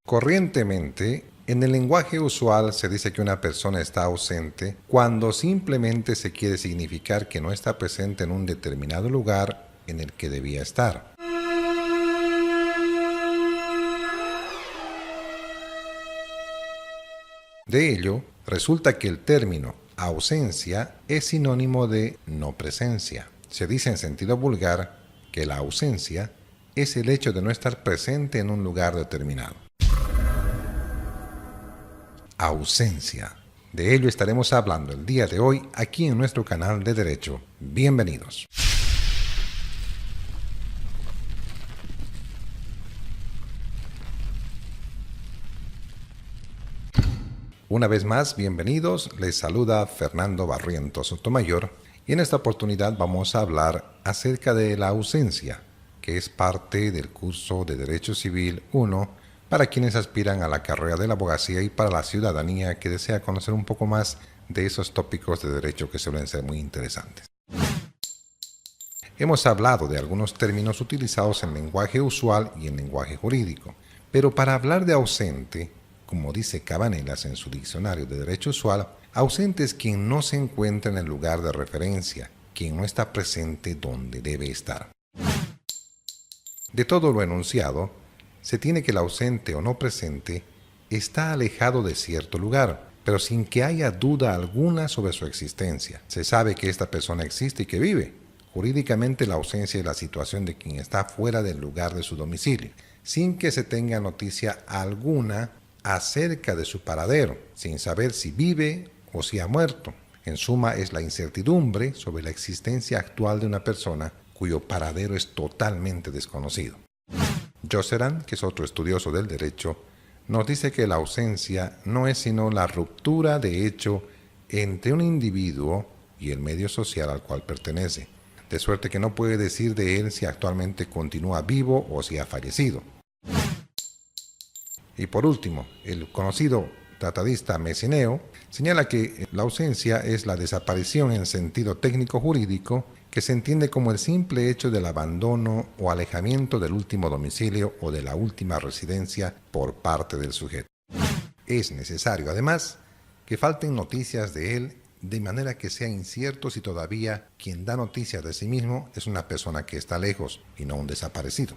Corrientemente, en el lenguaje usual se dice que una persona está ausente cuando simplemente se quiere significar que no está presente en un determinado lugar en el que debía estar. De ello, resulta que el término ausencia es sinónimo de no presencia. Se dice en sentido vulgar que la ausencia es el hecho de no estar presente en un lugar determinado. Ausencia. De ello estaremos hablando el día de hoy aquí en nuestro canal de Derecho. Bienvenidos. Una vez más, bienvenidos. Les saluda Fernando Barrientos Sotomayor y en esta oportunidad vamos a hablar acerca de la ausencia, que es parte del curso de Derecho Civil 1 para quienes aspiran a la carrera de la abogacía y para la ciudadanía que desea conocer un poco más de esos tópicos de derecho que suelen ser muy interesantes. Hemos hablado de algunos términos utilizados en lenguaje usual y en lenguaje jurídico, pero para hablar de ausente, como dice Cabanelas en su diccionario de derecho usual, ausente es quien no se encuentra en el lugar de referencia, quien no está presente donde debe estar. De todo lo enunciado, se tiene que el ausente o no presente está alejado de cierto lugar, pero sin que haya duda alguna sobre su existencia. Se sabe que esta persona existe y que vive. Jurídicamente la ausencia es la situación de quien está fuera del lugar de su domicilio, sin que se tenga noticia alguna acerca de su paradero, sin saber si vive o si ha muerto. En suma, es la incertidumbre sobre la existencia actual de una persona cuyo paradero es totalmente desconocido. Josserand, que es otro estudioso del derecho, nos dice que la ausencia no es sino la ruptura de hecho entre un individuo y el medio social al cual pertenece, de suerte que no puede decir de él si actualmente continúa vivo o si ha fallecido. Y por último, el conocido tratadista Messineo señala que la ausencia es la desaparición en sentido técnico jurídico que se entiende como el simple hecho del abandono o alejamiento del último domicilio o de la última residencia por parte del sujeto. Es necesario, además, que falten noticias de él de manera que sea incierto si todavía quien da noticias de sí mismo es una persona que está lejos y no un desaparecido.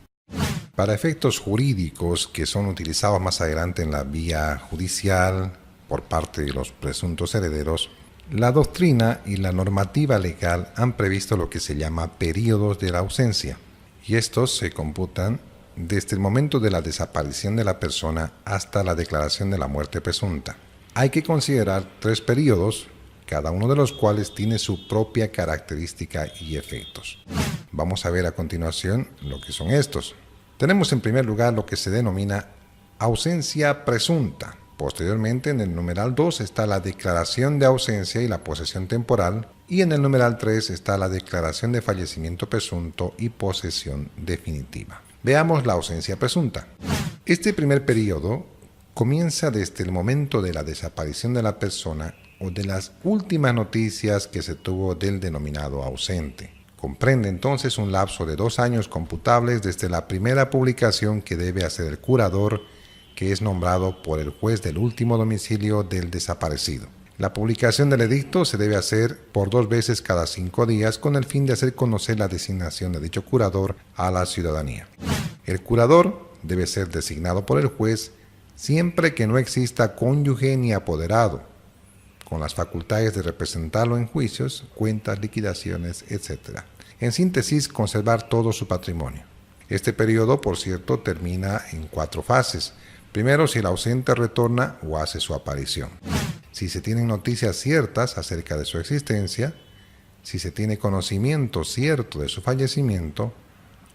Para efectos jurídicos que son utilizados más adelante en la vía judicial por parte de los presuntos herederos, la doctrina y la normativa legal han previsto lo que se llama períodos de la ausencia, y estos se computan desde el momento de la desaparición de la persona hasta la declaración de la muerte presunta. Hay que considerar 3 períodos, cada uno de los cuales tiene su propia característica y efectos. Vamos a ver a continuación lo que son estos. Tenemos en primer lugar lo que se denomina ausencia presunta. Posteriormente, en el numeral 2 está la declaración de ausencia y la posesión temporal, y en el numeral 3 está la declaración de fallecimiento presunto y posesión definitiva. Veamos la ausencia presunta. Este primer periodo comienza desde el momento de la desaparición de la persona o de las últimas noticias que se tuvo del denominado ausente. Comprende entonces un lapso de 2 años computables desde la primera publicación que debe hacer el curador, que es nombrado por el juez del último domicilio del desaparecido. La publicación del edicto se debe hacer por 2 veces cada 5 días con el fin de hacer conocer la designación de dicho curador a la ciudadanía. El curador debe ser designado por el juez siempre que no exista cónyuge ni apoderado, con las facultades de representarlo en juicios, cuentas, liquidaciones, etc. En síntesis, conservar todo su patrimonio. Este periodo, por cierto, termina en 4 fases. Primero, si el ausente retorna o hace su aparición. Si se tienen noticias ciertas acerca de su existencia, si se tiene conocimiento cierto de su fallecimiento,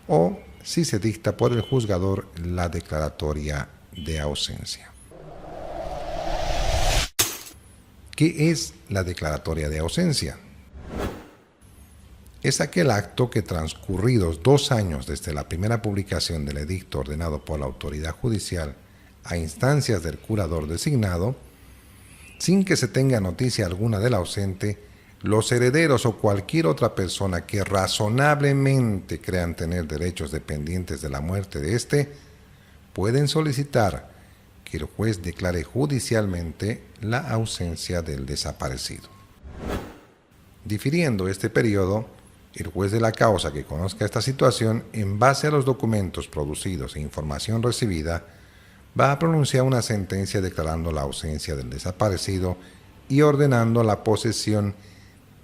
o si se dicta por el juzgador la declaratoria de ausencia. ¿Qué es la declaratoria de ausencia? Es aquel acto que transcurridos 2 años desde la primera publicación del edicto ordenado por la autoridad judicial a instancias del curador designado, sin que se tenga noticia alguna del ausente, los herederos o cualquier otra persona que razonablemente crean tener derechos dependientes de la muerte de éste, pueden solicitar que el juez declare judicialmente la ausencia del desaparecido. Difiriendo este periodo, el juez de la causa que conozca esta situación, en base a los documentos producidos e información recibida, va a pronunciar una sentencia declarando la ausencia del desaparecido y ordenando la posesión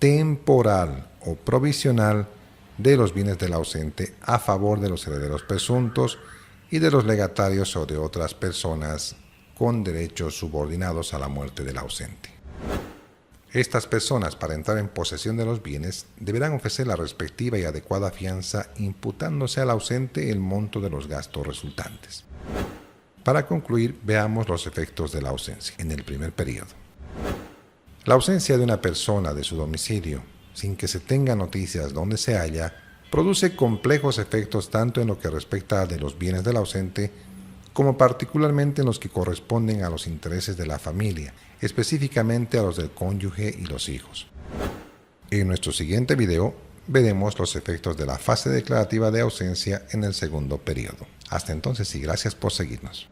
temporal o provisional de los bienes del ausente a favor de los herederos presuntos y de los legatarios o de otras personas con derechos subordinados a la muerte del ausente. Estas personas, para entrar en posesión de los bienes, deberán ofrecer la respectiva y adecuada fianza, imputándose al ausente el monto de los gastos resultantes. Para concluir, veamos los efectos de la ausencia en el primer periodo. La ausencia de una persona de su domicilio, sin que se tenga noticias dónde se halla, produce complejos efectos tanto en lo que respecta de los bienes del ausente, como particularmente en los que corresponden a los intereses de la familia, específicamente a los del cónyuge y los hijos. En nuestro siguiente video veremos los efectos de la fase declarativa de ausencia en el segundo periodo. Hasta entonces y gracias por seguirnos.